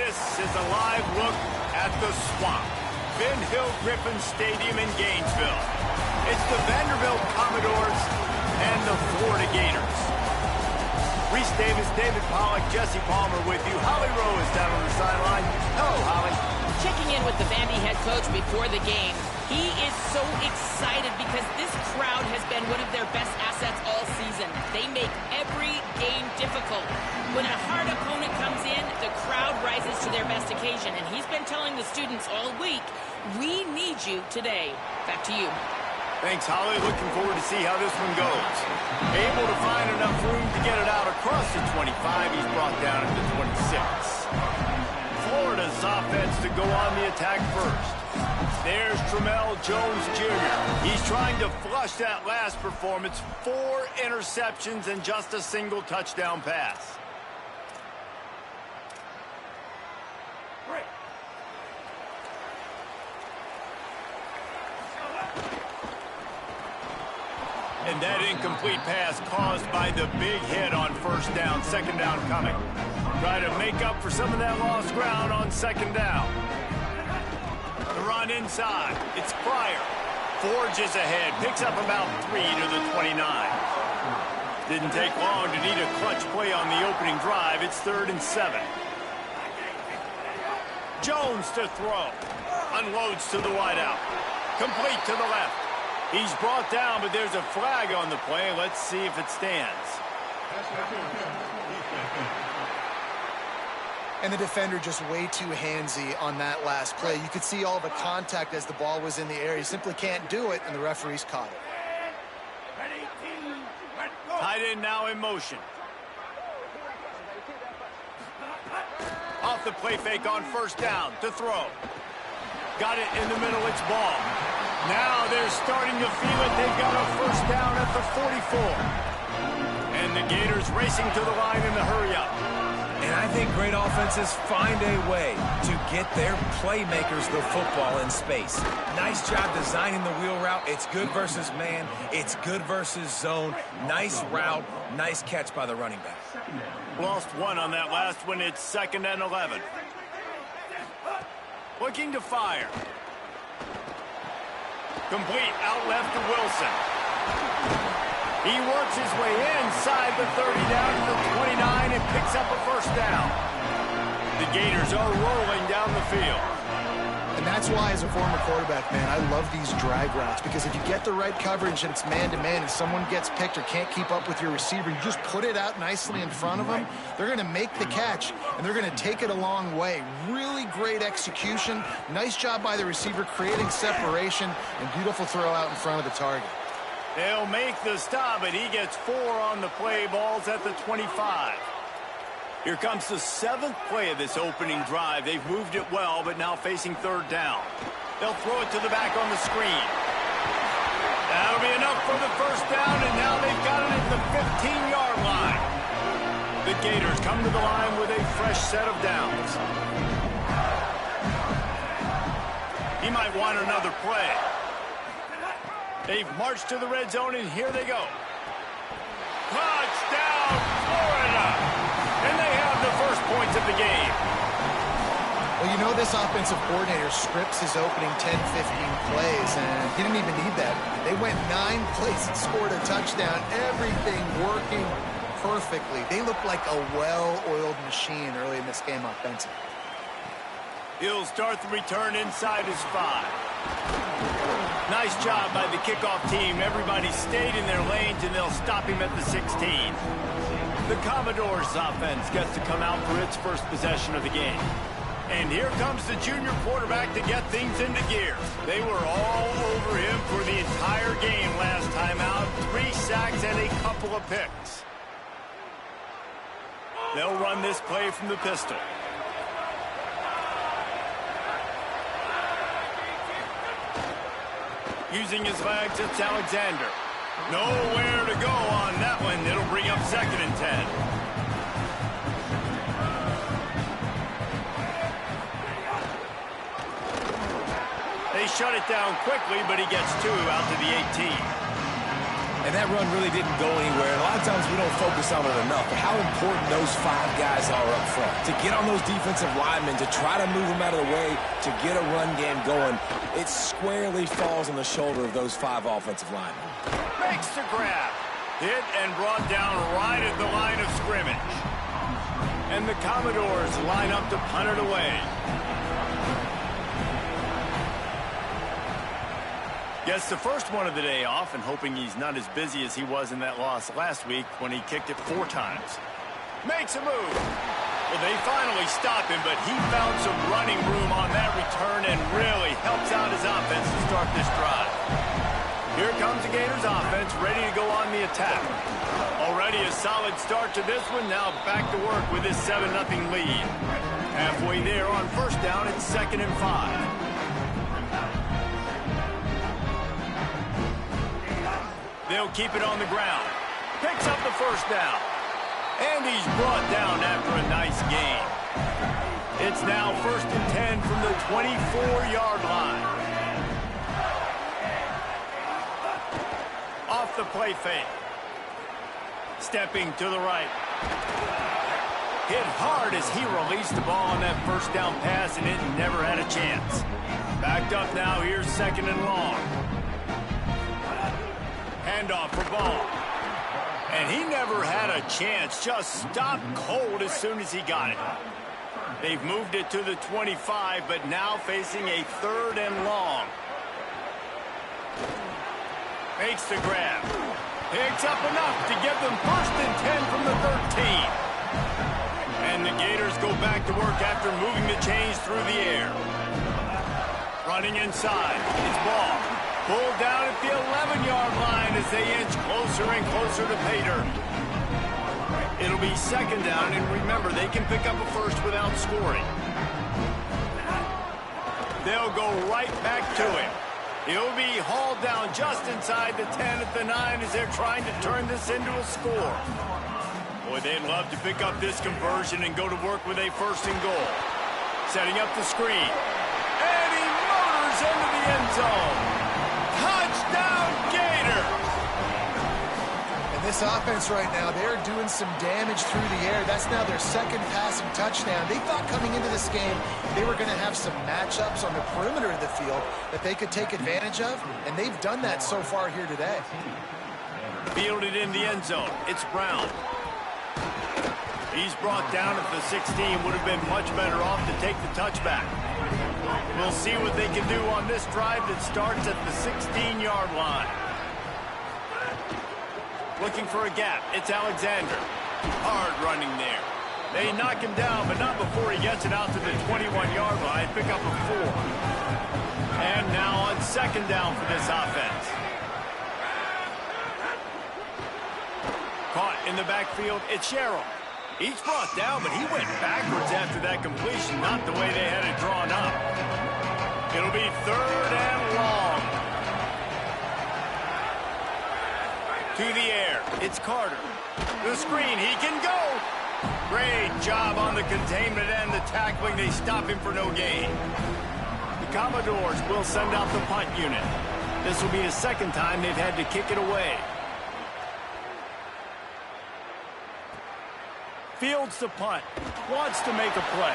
This is a live look at the Swamp, Ben Hill Griffin Stadium in Gainesville. It's the Vanderbilt Commodores and the Florida Gators. Reese Davis, David Pollack, Jesse Palmer with you. Holly Rowe is down on the sideline. Hello, Holly. Checking in with the Vandy head coach before the game. He is so excited because this crowd has been one of their best assets all season. They make every game difficult. When a hard opponent comes in, the crowd rises to their best occasion. And he's been telling the students all week, we need you today. Back to you. Thanks, Holly. Looking forward to see how this one goes. Able to find enough room to get it out across the 25. He's brought down at the 26. Florida's offense to go on the attack first. There's Tramel Jones Jr. He's trying to flush that last performance. 4 interceptions and just a single touchdown pass. And that incomplete pass caused by the big hit on first down. Second down coming. Try to make up for some of that lost ground on second down. The run inside. It's Pryor. Forges ahead. Picks up about 3 to the 29. Didn't take long to need a clutch play on the opening drive. It's 3rd and 7. Jones to throw. Unloads to the wideout. Complete to the left. He's brought down, but there's a flag on the play. Let's see if it stands. And the defender just way too handsy on that last play. You could see all the contact as the ball was in the air. He simply can't do it, and the referees caught it. Tight end now in motion. Off the play fake on first down to throw. Got it in the middle, it's ball. Now they're starting to feel it. They've got a first down at the 44. And the Gators racing to the line in the hurry-up. And I think great offenses find a way to get their playmakers the football in space. Nice job designing the wheel route. It's good versus man. It's good versus zone. Nice route. Nice catch by the running back. Lost 1 on that last one. It's 2nd and 11. Looking to fire. Complete out left to Wilson. He works his way inside the 30 down to the 29 and picks up a first down. The Gators are rolling down the field. And that's why, as a former quarterback, man, I love these drag routes, because if you get the right coverage and it's man-to-man and someone gets picked or can't keep up with your receiver, you just put it out nicely in front of them, they're going to make the catch, and they're going to take it a long way. Really great execution. Nice job by the receiver creating separation, and beautiful throw out in front of the target. They'll make the stop, and he gets 4 on the play. Ball's at the 25. Here comes the 7th play of this opening drive. They've moved it well, but now facing 3rd down. They'll throw it to the back on the screen. That'll be enough for the first down, and now they've got it at the 15-yard line. The Gators come to the line with a fresh set of downs. He might want another play. They've marched to the red zone, and here they go. Touchdown, Florida! And they have the first points of the game. Well, you know, this offensive coordinator scripts his opening 10, 15 plays, and he didn't even need that. They went 9 plays and scored a touchdown. Everything working perfectly. They look like a well-oiled machine early in this game offensively. He'll start the return inside his 5. Nice job by the kickoff team. Everybody stayed in their lanes, and they'll stop him at the 16. The Commodores offense gets to come out for its first possession of the game. And here comes the junior quarterback to get things into gear. They were all over him for the entire game last time out. 3 sacks and a couple of picks. They'll run this play from the pistol. Using his legs, it's Alexander. Nowhere to go on that one. It'll bring up 2nd and 10. They shut it down quickly, but he gets 2 out to the 18. And that run really didn't go anywhere. And a lot of times we don't focus on it enough, but how important those 5 guys are up front. To get on those defensive linemen, to try to move them out of the way, to get a run game going, it squarely falls on the shoulder of those 5 offensive linemen. Makes the grab. Hit and brought down right at the line of scrimmage. And the Commodores line up to punt it away. Gets the first one of the day off and hoping he's not as busy as he was in that loss last week when he kicked it 4 times. Makes a move. Well, they finally stop him, but he found some running room on that return and really helps out his offense to start this drive. Here comes the Gators offense, ready to go on the attack. Already a solid start to this one, now back to work with this 7-0 lead. Halfway there on first down, it's 2nd and 5. They'll keep it on the ground. Picks up the first down. And he's brought down after a nice gain. It's now 1st and 10 from the 24-yard line. Off the play fake. Stepping to the right. Hit hard as he released the ball on that first down pass, and it never had a chance. Backed up now, here's 2nd and long. Handoff for ball. And he never had a chance. Just stopped cold as soon as he got it. They've moved it to the 25, but now facing a 3rd and long. Makes the grab. Picks up enough to give them 1st and 10 from the 13. And the Gators go back to work after moving the chains through the air. Running inside. It's ball. Pulled down at the 11-yard line as they inch closer and closer to pay dirt. It'll be 2nd down, and remember, they can pick up a first without scoring. They'll go right back to him. He'll be hauled down just inside the 10 at the 9 as they're trying to turn this into a score. Boy, they'd love to pick up this conversion and go to work with a 1st and goal. Setting up the screen. And he motors into the end zone. Touchdown, Gators! And this offense right now, they're doing some damage through the air. That's now their 2nd passing touchdown. They thought coming into this game they were going to have some matchups on the perimeter of the field that they could take advantage of, and they've done that so far here today. Fielded in the end zone. It's Brown. He's brought down at the 16. Would have been much better off to take the touchback. We'll see what they can do on this drive that starts at the 16-yard line. Looking for a gap. It's Alexander. Hard running there. They knock him down, but not before he gets it out to the 21-yard line. Pick up a 4. And now on 2nd down for this offense. Caught in the backfield. It's Sherrill. He's brought down, but he went backwards after that completion, not the way they had it drawn up. It'll be 3rd and long. To the air. It's Carter. The screen. He can go. Great job on the containment and the tackling. They stop him for no gain. The Commodores will send out the punt unit. This will be the 2nd time they've had to kick it away. Fields the punt. Wants to make a play.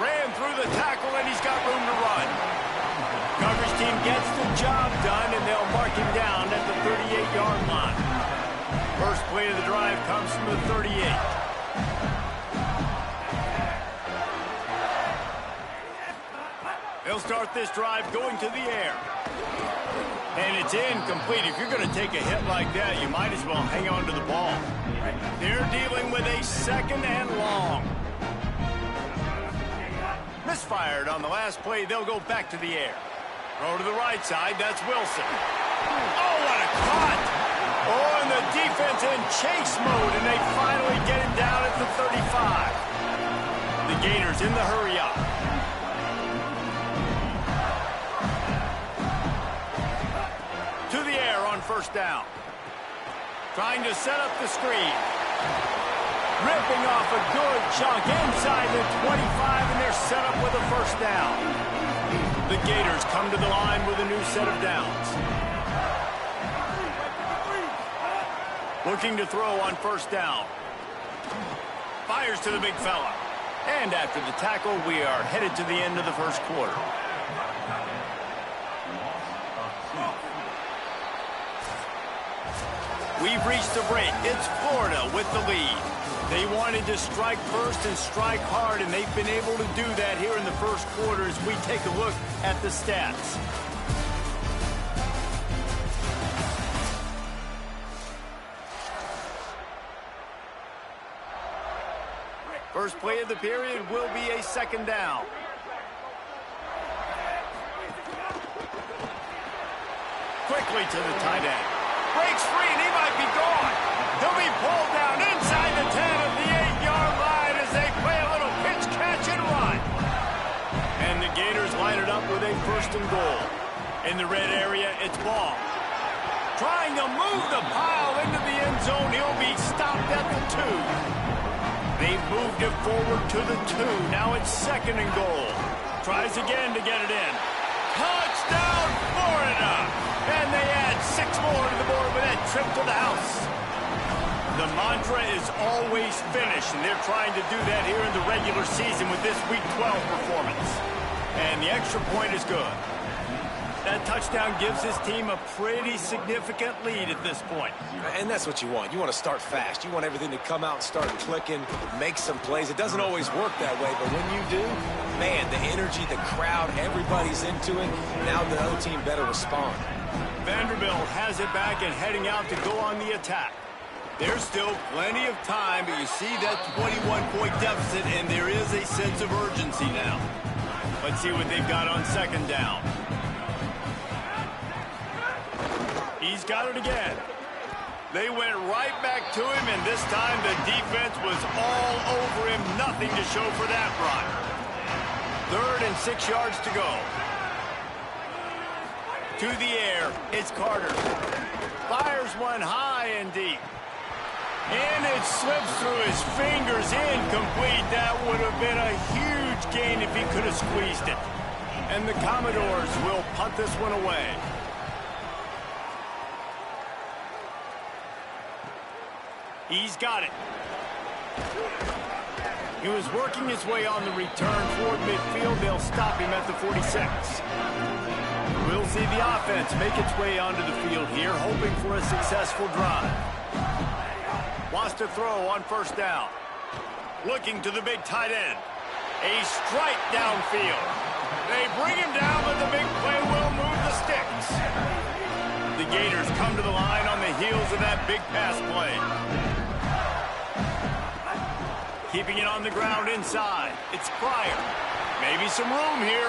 Ran through the tackle, and he's got room to run. Coverage team gets the job done, and they'll mark him down at the 38-yard line. First play of the drive comes from the 38. They'll start this drive going to the air. And it's incomplete. If you're going to take a hit like that, you might as well hang on to the ball. They're dealing with a 2nd and long. Misfired on the last play. They'll go back to the air. Throw to the right side. That's Wilson. Oh, what a cut! Oh, and the defense in chase mode, and they finally get him down at the 35. The Gators in the hurry up. To the air on 1st down. Trying to set up the screen. Ripping off a good chunk inside the 25, and they're set up with a 1st down. The Gators come to the line with a new set of downs. Looking to throw on first down. Fires to the big fella. And after the tackle, we are headed to the end of the first quarter. We've reached the break. It's Florida with the lead. They wanted to strike first and strike hard, and they've been able to do that here in the first quarter as we take a look at the stats. First play of the period will be a second down. Quickly to the tight end. Breaks free, and he might be gone. He'll be pulled down inside the 10 of the 8-yard line as they play a little pitch, catch, and run. And the Gators line it up with a first and goal. In the red area, it's Ball. Trying to move the pile into the end zone. He'll be stopped at the 2. They've moved it forward to the 2. Now it's second and goal. Tries again to get it in. Touchdown, Florida! And they add 6 more to the board with that trip to the house. The mantra is always finish, and they're trying to do that here in the regular season with this Week 12 performance. And the extra point is good. That touchdown gives his team a pretty significant lead at this point. And that's what you want. You want to start fast. You want everything to come out and start clicking, make some plays. It doesn't always work that way, but when you do, man, the energy, the crowd, everybody's into it. Now the other team better respond. Vanderbilt has it back and heading out to go on the attack. There's still plenty of time, but you see that 21-point deficit, and there is a sense of urgency now. Let's see what they've got on second down. He's got it again. They went right back to him, and this time the defense was all over him. Nothing to show for that run. 3rd and 6 yards to go. To the air, it's Carter. Fires one high and deep. And it slips through his fingers, incomplete. That would have been a huge gain if he could have squeezed it. And the Commodores will punt this one away. He's got it. He was working his way on the return toward midfield. They'll stop him at the 46. We'll see the offense make its way onto the field here, hoping for a successful drive. Wants to throw on first down. Looking to the big tight end. A strike downfield. They bring him down, but the big play will move the sticks. The Gators come to the line on the heels of that big pass play. Keeping it on the ground inside. It's Pryor. Maybe some room here.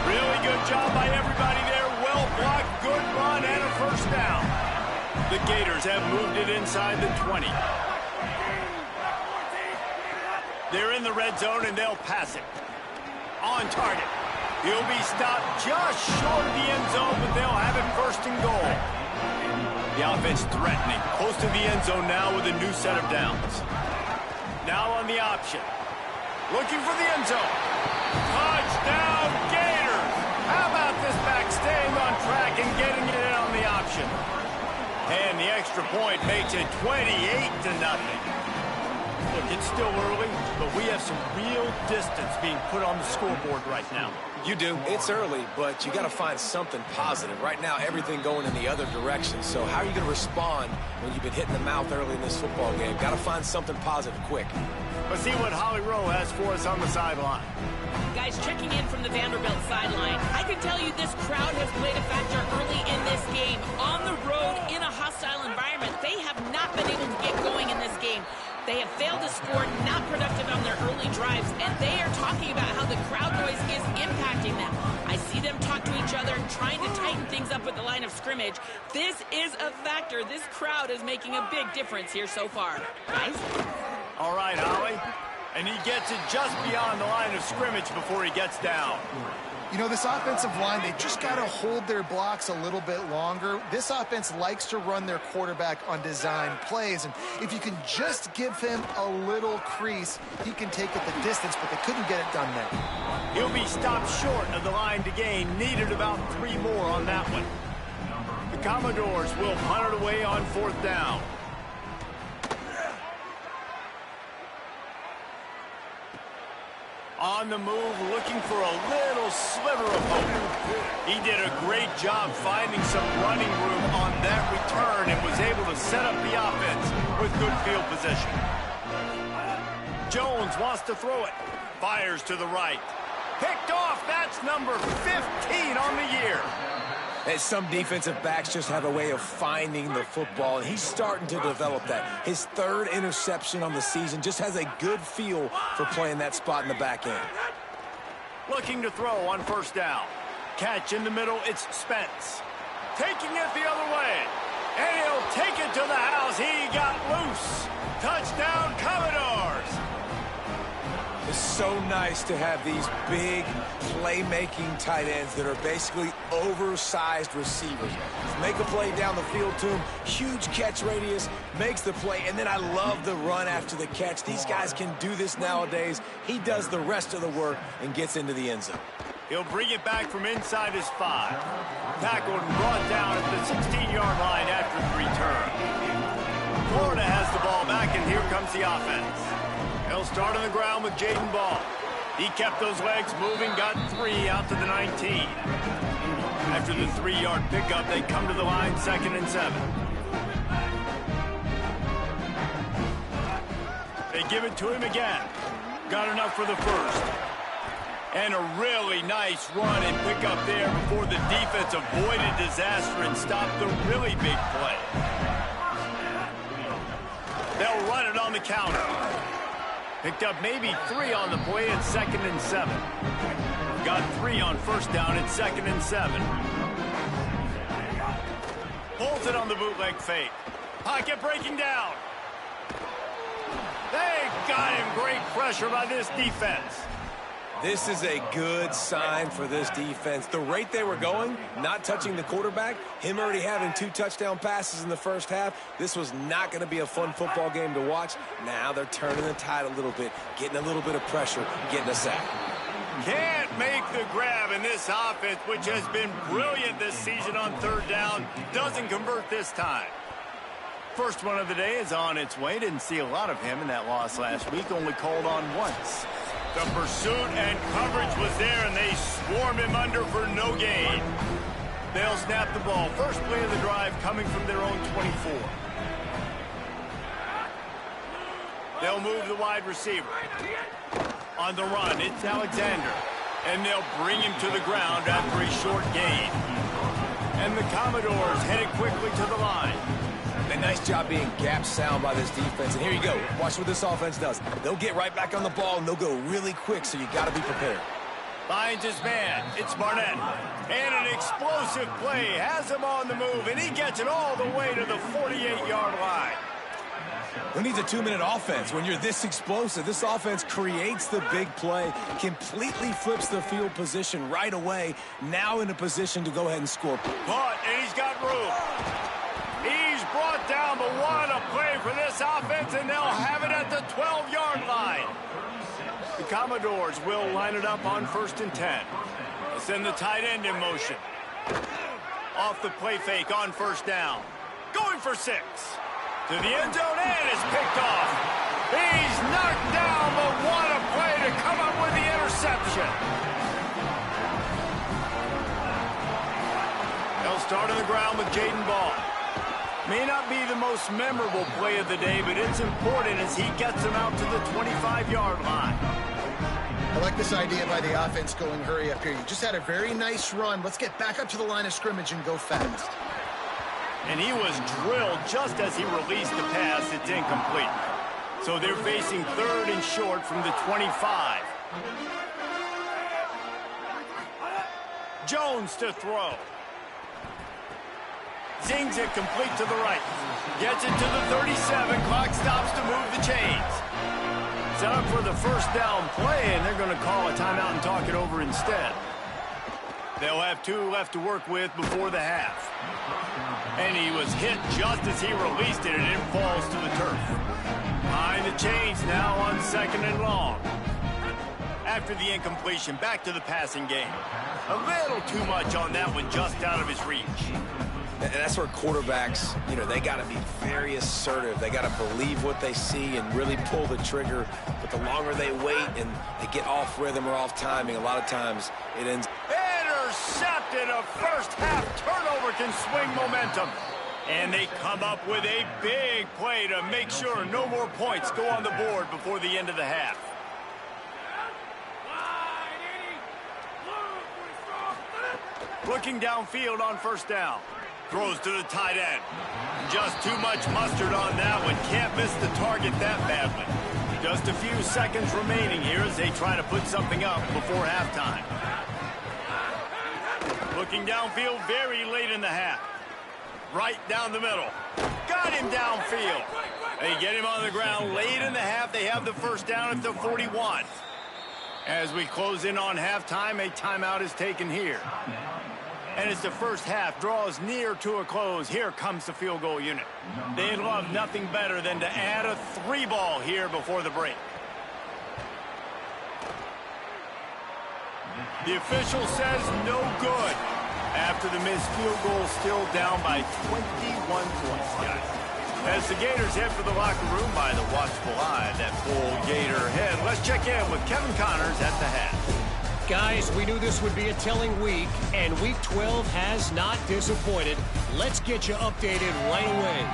Really good job by everybody there. Well blocked, good run, and a first down. The Gators have moved it inside the 20. They're in the red zone, and they'll pass it. On target. He'll be stopped just short of the end zone, but they'll have it first and goal. The offense threatening. Close to the end zone now with a new set of downs. Now on the option. Looking for the end zone. Touchdown, Gators! How about this back staying on track and getting it in on the option? And the extra point makes it 28-0. Look, it's still early, but we have some real distance being put on the scoreboard right now. You do. It's early, but you got to find something positive. Right now, everything going in the other direction. So how are you going to respond when you've been hit in the mouth early in this football game? Got to find something positive quick. Let's see what Holly Rowe has for us on the sideline. Guys, checking in from the Vanderbilt sideline, I can tell you this crowd has played a factor early in this game. On the road, in a hostile environment, they have not been able to get going in this game. They have failed to score, not productive on their early drives, and they are talking about how the crowd noise is impacting them. I see them talk to each other, trying to tighten things up with the line of scrimmage. This is a factor. This crowd is making a big difference here so far. Guys? All right, Holly. And he gets it just beyond the line of scrimmage before he gets down. You know, this offensive line, they just got to hold their blocks a little bit longer. This offense likes to run their quarterback on design plays, and if you can just give him a little crease, he can take it the distance, but they couldn't get it done there. He'll be stopped short of the line to gain. Needed about 3 more on that one. The Commodores will punt it away on 4th down. On the move, looking for a little sliver of hope. He did a great job finding some running room on that return and was able to set up the offense with good field position. Jones wants to throw it. Fires to the right. Picked off. That's number 15 on the year. And some defensive backs just have a way of finding the football, and he's starting to develop that. His third interception on the season, just has a good feel for playing that spot in the back end. Looking to throw on first down. Catch in the middle, it's Spence. Taking it the other way. And he'll take it to the house. He got loose. Touchdown, Commodores. It's so nice to have these big playmaking tight ends that are basically oversized receivers. Make a play down the field to him, huge catch radius, makes the play, and then I love the run after the catch. These guys can do this nowadays. He does the rest of the work and gets into the end zone. He'll bring it back from inside his 5. Tackled and brought down at the 16-yard line after the return. Florida has the ball back, and here comes the offense. He'll start on the ground with Jaden Ball. He kept those legs moving, got 3 out to the 19. After the 3-yard pickup, they come to the line, 2nd and 7. They give it to him again. Got enough for the first. And a really nice run and pickup there before the defense avoided disaster and stopped the really big play. They'll run it on the counter. Picked up maybe 3 on the play at 2nd and 7. Got 3 on first down at 2nd and 7. Pulls it on the bootleg fake. Pocket breaking down. They got him. Great pressure by this defense. This is a good sign for this defense. The rate they were going, not touching the quarterback, him already having 2 touchdown passes in the first half, this was not going to be a fun football game to watch. Now they're turning the tide a little bit, getting a little bit of pressure, getting a sack. Can't make the grab in this offense, which has been brilliant this season on 3rd down. Doesn't convert this time. First one of the day is on its way. Didn't see a lot of him in that loss last week, only called on once. The pursuit and coverage was there, and they swarm him under for no gain. They'll snap the ball. First play of the drive coming from their own 24. They'll move the wide receiver. On the run, it's Alexander. And they'll bring him to the ground after a short gain. And the Commodores headed quickly to the line. A nice job being gap sound by this defense. And here you go. Watch what this offense does. They'll get right back on the ball, and they'll go really quick, so you got to be prepared. Finds his man. It's Barnett. And an explosive play. Has him on the move, and he gets it all the way to the 48-yard line. Who needs a 2-minute offense? When you're this explosive, this offense creates the big play, completely flips the field position right away, now in a position to go ahead and score. But, and he's got room. He's brought down, but what a play for this offense, and they'll have it at the 12-yard line. The Commodores will line it up on 1st and 10. They'll send the tight end in motion. Off the play fake on first down. Going for 6. To the end zone, and is picked off. He's knocked down, but what a play to come up with the interception. They'll start on the ground with Jaden Ball. May not be the most memorable play of the day, but it's important as he gets him out to the 25-yard line. I like this idea by the offense going hurry up here. You just had a very nice run. Let's get back up to the line of scrimmage and go fast. And he was drilled just as he released the pass. It's incomplete. So they're facing 3rd and short from the 25. Jones to throw. Zings it complete to the right. Gets it to the 37. Clock stops to move the chains. Set up for the first down play, and they're going to call a timeout and talk it over instead. They'll have 2 left to work with before the half. And he was hit just as he released it, and it falls to the turf. Behind the chains now on 2nd and long. After the incompletion, back to the passing game. A little too much on that one, just out of his reach. And that's where quarterbacks, they got to be very assertive. They got to believe what they see and really pull the trigger. But the longer they wait and they get off rhythm or off timing, a lot of times it ends. Intercepted. A first half turnover can swing momentum. And they come up with a big play to make sure no more points go on the board before the end of the half. Looking downfield on first down. Throws to the tight end. Just too much mustard on that one. Can't miss the target that badly. Just a few seconds remaining here as they try to put something up before halftime. Looking downfield very late in the half. Right down the middle. Got him downfield. They get him on the ground late in the half. They have the first down at the 41. As we close in on halftime, a timeout is taken here. And as the first half draws near to a close, here comes the field goal unit. They'd love nothing better than to add a 3-ball here before the break. The official says no good. After the missed field goal, still down by 21 points, guys. As the Gators head for the locker room by the watchful eye, that full Gator head. Let's check in with Kevin Connors at the half. Guys, we knew this would be a telling week, and Week 12 has not disappointed. Let's get you updated right away.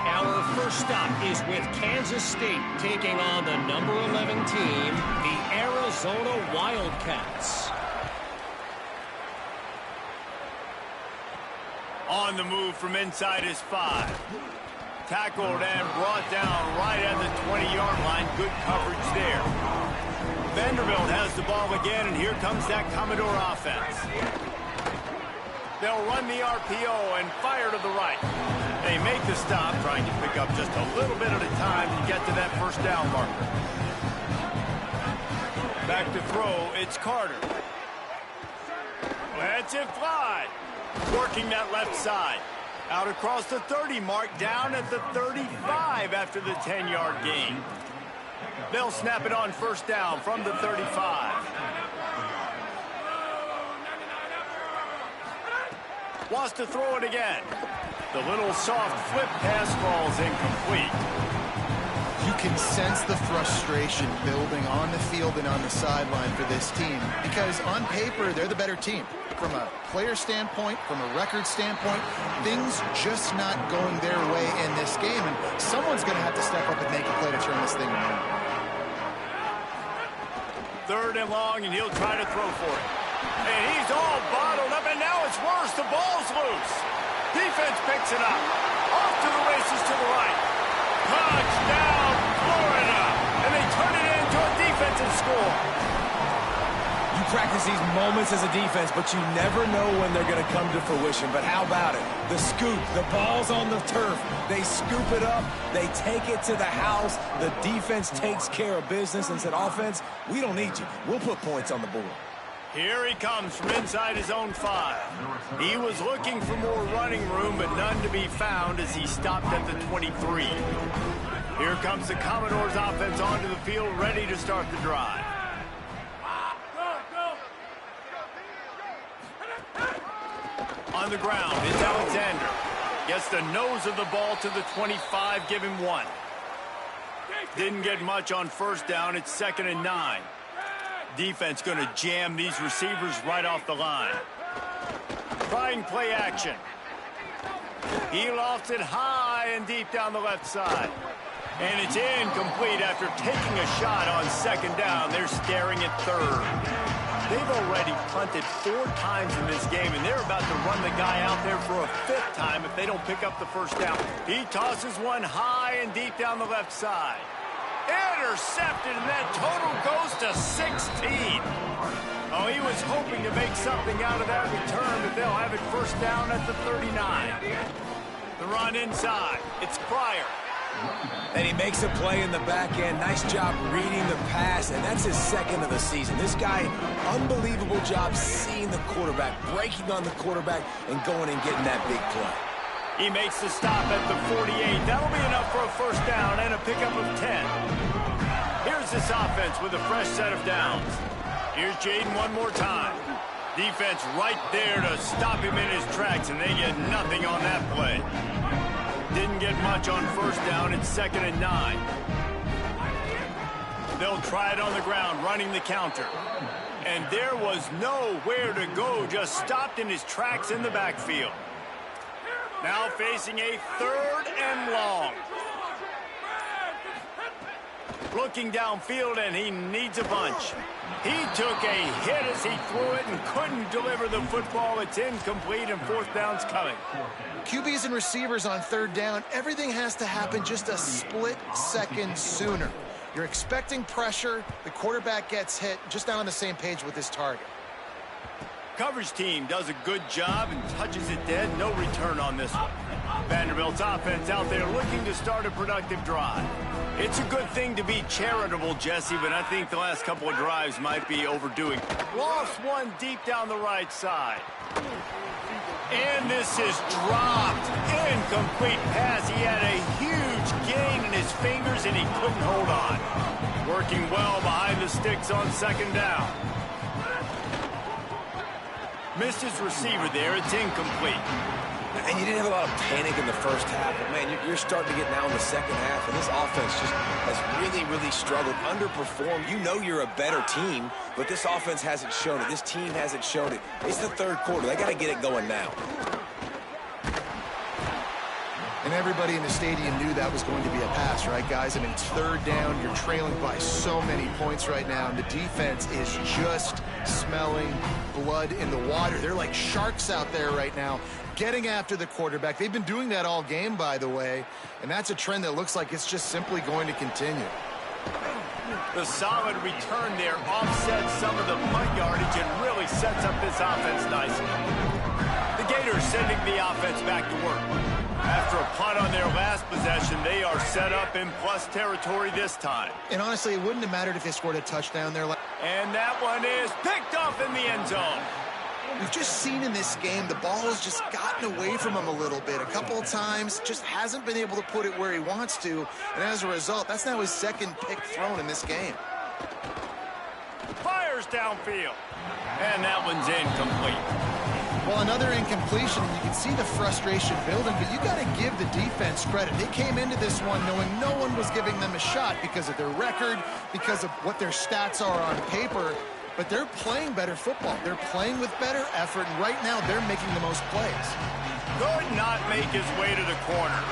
Our first stop is with Kansas State taking on the number 11 team, the Arizona Wildcats. On the move from inside his 5. Tackled and brought down right at the 20-yard line. Good coverage there. Vanderbilt has the ball again, and here comes that Commodore offense. They'll run the RPO and fire to the right. They make the stop, trying to pick up just a little bit at a time to get to that first down marker. Back to throw, it's Carter. Lets it fly. Working that left side. Out across the 30 mark, down at the 35 after the 10-yard gain. They'll snap it on first down from the 35. Wants to throw it again. The little soft flip pass falls incomplete. You can sense the frustration building on the field and on the sideline for this team because on paper, they're the better team. From a player standpoint, from a record standpoint, things just not going their way in this game, and someone's going to have to step up and make a play to turn this thing around. 3rd and long, and he'll try to throw for it. And he's all bottled up, and now it's worse. The ball's loose. Defense picks it up. Off to the races to the right. Touchdown, Florida. And they turn it into a defensive score. You practice these moments as a defense, but you never know when they're going to come to fruition. But how about it? The scoop, the ball's on the turf. They scoop it up. They take it to the house. The defense takes care of business and said, offense, we don't need you. We'll put points on the board. Here he comes from inside his own 5. He was looking for more running room, but none to be found as he stopped at the 23. Here comes the Commodores offense onto the field, ready to start the drive. On the ground, it's Alexander. Gets the nose of the ball to the 25, give him 1. Didn't get much on first down, it's 2nd and 9. Defense going to jam these receivers right off the line. Trying play action. He lofts it high and deep down the left side. And it's incomplete after taking a shot on 2nd down. They're staring at 3rd. They've already punted 4 times in this game, and they're about to run the guy out there for a 5th time if they don't pick up the first down. He tosses one high and deep down the left side. Intercepted, and that total goes to 16. Oh, he was hoping to make something out of that return, but they'll have it first down at the 39. The run inside. It's Pryor. And he makes a play in the back end. Nice job reading the pass, and that's his 2nd of the season. This guy, unbelievable job seeing the quarterback, breaking on the quarterback, and going and getting that big play. He makes the stop at the 48. That'll be enough for a first down and a pickup of 10. Here's this offense with a fresh set of downs. Here's Jaden one more time. Defense right there to stop him in his tracks, and they get nothing on that play. Didn't get much on first down. It's 2nd and 9. They'll try it on the ground, running the counter. And there was nowhere to go, just stopped in his tracks in the backfield. Now facing a 3rd and long. Looking downfield, and he needs a bunch. He took a hit as he threw it and couldn't deliver the football. It's incomplete, and 4th down's coming. QBs and receivers on 3rd down, everything has to happen just a split second sooner. You're expecting pressure, the quarterback gets hit, just not on the same page with his target. Coverage team does a good job and touches it dead. No return on this one. Vanderbilt's offense out there looking to start a productive drive. It's a good thing to be charitable, Jesse, but I think the last couple of drives might be overdoing. Lost one deep down the right side. And this is dropped. Incomplete pass. He had a huge gain in his fingers, and he couldn't hold on. Working well behind the sticks on 2nd down. Missed his receiver there. It's incomplete. And you didn't have a lot of panic in the first half, but, man, you're starting to get now in the second half, and this offense just has really, really struggled, underperformed. You know you're a better team, but this offense hasn't shown it. This team hasn't shown it. It's the 3rd quarter. They got to get it going now. And everybody in the stadium knew that was going to be a pass, right, guys? I mean, it's 3rd down. You're trailing by so many points right now, and the defense is just smelling blood in the water. They're like sharks out there right now, getting after the quarterback. They've been doing that all game, by the way, and that's a trend that looks like it's just simply going to continue. The solid return there offsets some of the punt yardage and really sets up this offense nicely. The Gators sending the offense back to work. After a punt on their last possession, they are set up in plus territory this time. And honestly, it wouldn't have mattered if they scored a touchdown there. And that one is picked off in the end zone. We've just seen in this game the ball has just gotten away from him a little bit. A couple of times, just hasn't been able to put it where he wants to. And as a result, that's now his 2nd pick thrown in this game. Fires downfield. And that one's incomplete. Well, another incompletion, and you can see the frustration building, but you got to give the defense credit. They came into this one knowing no one was giving them a shot because of their record, because of what their stats are on paper, but they're playing better football. They're playing with better effort, and right now they're making the most plays. Could not make his way to the corner.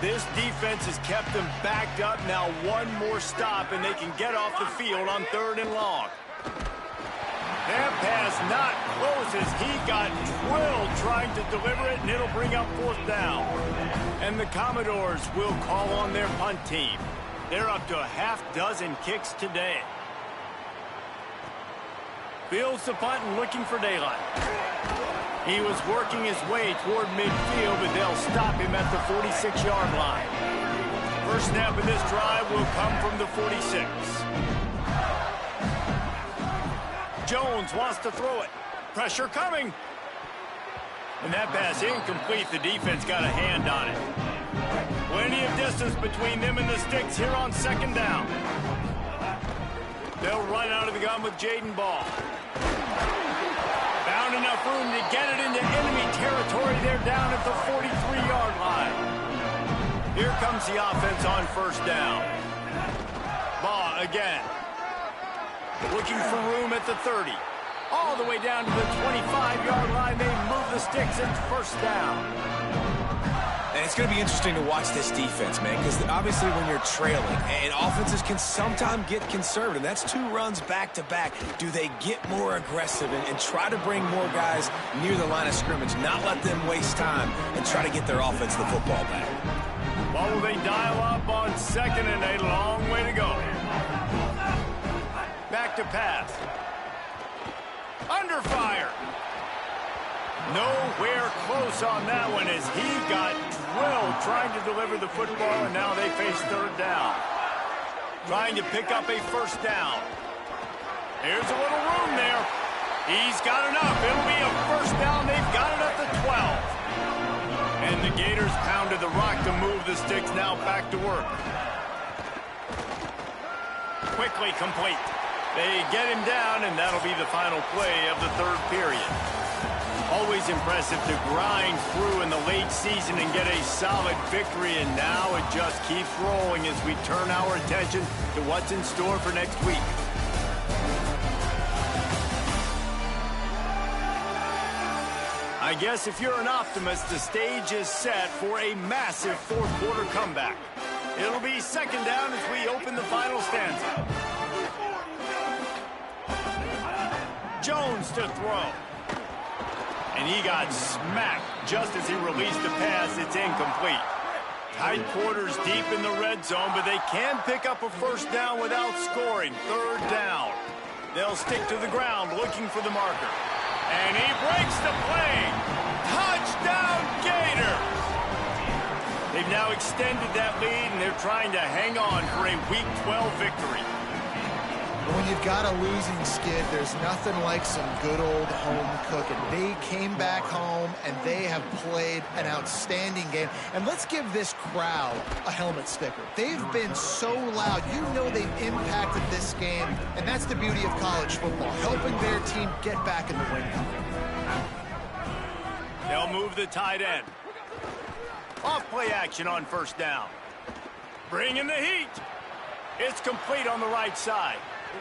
This defense has kept them backed up. Now one more stop, and they can get off the field on 3rd and long. That pass not close as he got drilled trying to deliver it, and it'll bring up 4th down. And the Commodores will call on their punt team. They're up to a half-dozen kicks today. Fields the punt and looking for daylight. He was working his way toward midfield, but they'll stop him at the 46-yard line. First snap of this drive will come from the 46. Jones wants to throw it. Pressure coming. And that pass incomplete. The defense got a hand on it. Plenty of distance between them and the sticks here on 2nd down. They'll run out of the gun with Jaden Ball. Found enough room to get it into enemy territory. They're down at the 43-yard line. Here comes the offense on 1st down. Ball again. Looking for room at the 30. All the way down to the 25-yard line. They move the sticks. It's 1st down. And it's going to be interesting to watch this defense, man, because obviously when you're trailing, and offenses can sometimes get conservative. That's 2 runs back-to-back. Do they get more aggressive and try to bring more guys near the line of scrimmage, not let them waste time, and try to get their offense the football back? Well, will they dial up on 2nd and a long way to go? Back to pass. Under fire. Nowhere close on that one as he got drilled trying to deliver the football, and now they face 3rd down. Trying to pick up a 1st down. Here's a little room there. He's got enough. It'll be a 1st down. They've got it at the 12. And the Gators pounded the rock to move the sticks. Now back to work. Quickly complete. They get him down, and that'll be the final play of the third period. Always impressive to grind through in the late season and get a solid victory, and now it just keeps rolling as we turn our attention to what's in store for next week. I guess if you're an optimist, the stage is set for a massive fourth-quarter comeback. It'll be second down as we open the final stanza. Jones to throw. And he got smacked just as he released the pass. It's incomplete. Tight quarters deep in the red zone, but they can pick up a first down without scoring. Third down. They'll stick to the ground looking for the marker. And he breaks the play. Touchdown, Gator! They've now extended that lead, and they're trying to hang on for a Week 12 victory. When you've got a losing skid, there's nothing like some good old home cooking. They came back home, and they have played an outstanding game. And let's give this crowd a helmet sticker. They've been so loud. You know they've impacted this game, and that's the beauty of college football, helping their team get back in the win column. They'll move the tight end. Off-play action on first down. Bring in the heat. It's complete on the right side.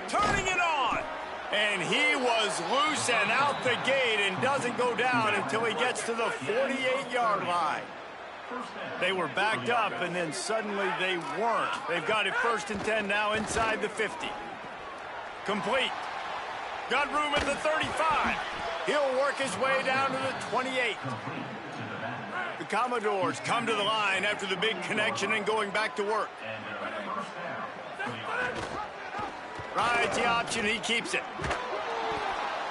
Turning it on. And he was loose and out the gate and doesn't go down until he gets to the 48-yard line. They were backed up, and then suddenly they weren't. They've got it first and 10 now inside the 50. Complete. Got room at the 35. He'll work his way down to the 28. The Commodores come to the line after the big connection and going back to work. Rides the option, he keeps it.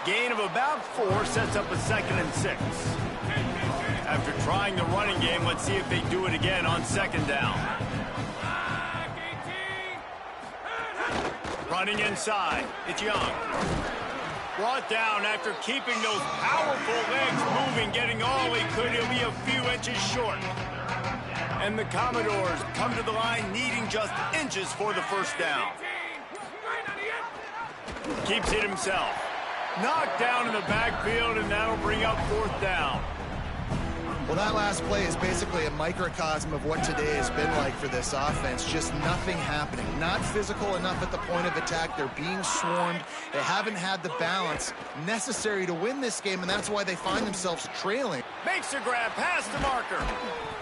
Gain of about 4 sets up a 2nd and 6. After trying the running game, let's see if they do it again on second down. Running inside, it's Young. Brought down after keeping those powerful legs moving, getting all he could. He'll be a few inches short. And the Commodores come to the line needing just inches for the first down. Keeps it himself. Knocked down in the backfield, and that'll bring up fourth down. Well, that last play is basically a microcosm of what today has been like for this offense. Just nothing happening. Not physical enough at the point of attack. They're being swarmed. They haven't had the balance necessary to win this game, and that's why they find themselves trailing. Makes a grab past the marker.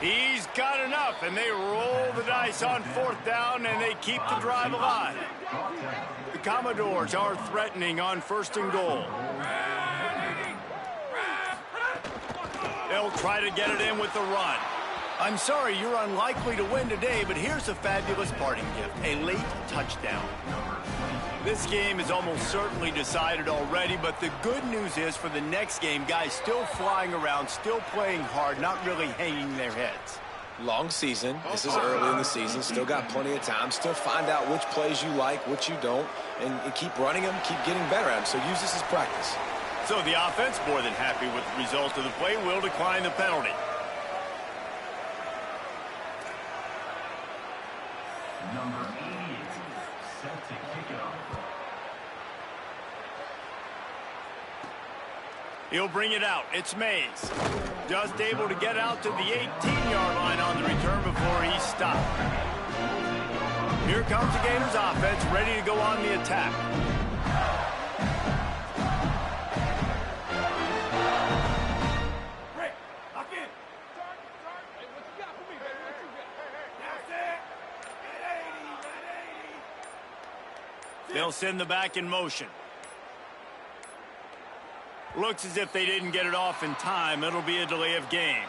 He's got enough, and they roll the dice on fourth down, and they keep the drive alive. The Commodores are threatening on first and goal. They'll try to get it in with the run. I'm sorry, you're unlikely to win today, but here's a fabulous parting gift, a late touchdown. This game is almost certainly decided already, but the good news is for the next game, guys still flying around, still playing hard, not really hanging their heads. Long season. This is early in the season. Still got plenty of time. Still find out which plays you like, which you don't, and keep running them, keep getting better at them. So use this as practice. So the offense, more than happy with the result of the play, will decline the penalty. Number 88, set to kick it off. He'll bring it out. It's Mays. Just able to get out to the 18-yard line on the return before he's stopped. Here comes the Gators offense, ready to go on the attack. They'll send the back in motion. Looks as if they didn't get it off in time. It'll be a delay of game.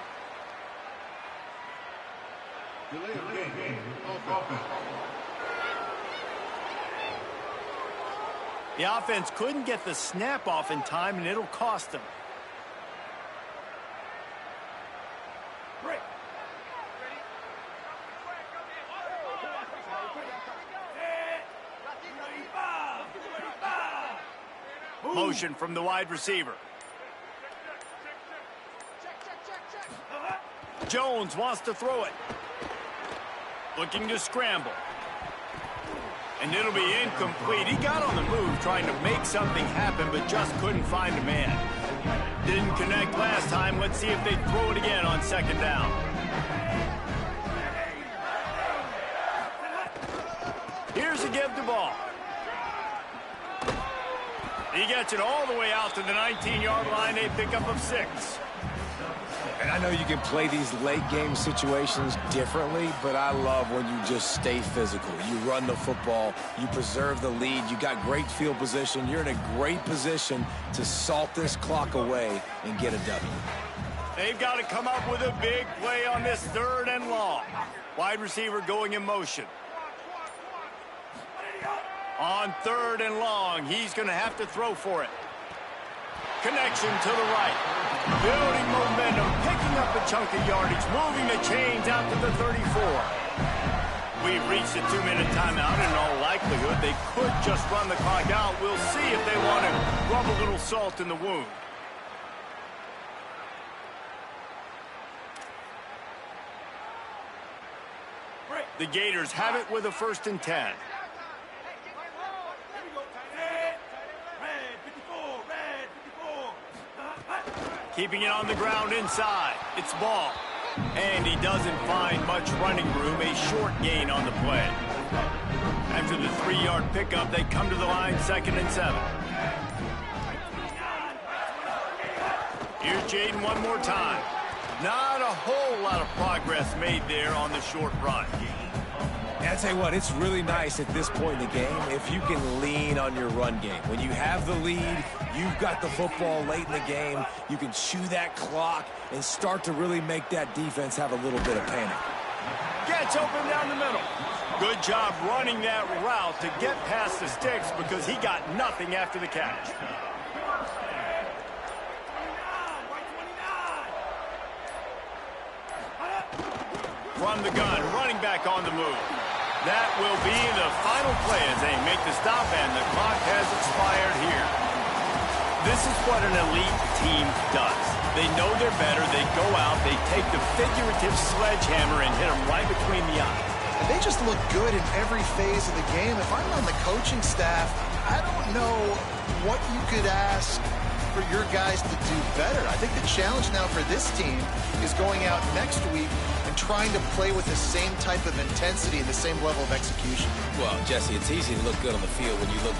Delay of game. Off offense. The offense couldn't get the snap off in time, and it'll cost them. Motion from the wide receiver. Jones wants to throw it. Looking to scramble. And it'll be incomplete. He got on the move trying to make something happen, but just couldn't find a man. Didn't connect last time. Let's see if they throw it again on second down. Here's a give the ball. He gets it all the way out to the 19-yard line, a pickup of 6. And I know you can play these late-game situations differently, but I love when you just stay physical. You run the football, you preserve the lead, you got great field position, you're in a great position to salt this clock away and get a W. They've got to come up with a big play on this 3rd and long. Wide receiver going in motion. On 3rd and long, he's going to have to throw for it. Connection to the right. Building momentum, picking up a chunk of yardage, moving the chains out to the 34. We've reached a 2-minute timeout, and in all likelihood, they could just run the clock out. We'll see if they want to rub a little salt in the wound. The Gators have it with a 1st and 10. Keeping it on the ground inside. It's ball. And he doesn't find much running room. A short gain on the play. After the 3-yard pickup, they come to the line 2nd and 7. Here's Jaden one more time. Not a whole lot of progress made there on the short run. And I tell you what, it's really nice at this point in the game if you can lean on your run game. When you have the lead, you've got the football late in the game, you can chew that clock and start to really make that defense have a little bit of panic. Gets open down the middle. Good job running that route to get past the sticks because he got nothing after the catch. From the gun, running back on the move. That will be the final play as they make the stop, and the clock has expired here. This is what an elite team does. They know they're better. They go out. They take the figurative sledgehammer and hit them right between the eyes. And they just look good in every phase of the game. If I'm on the coaching staff, I don't know what you could ask for your guys to do better. I think the challenge now for this team is going out next week and trying to play with the same type of intensity and the same level of execution. Well, Jesse, it's easy to look good on the field when you look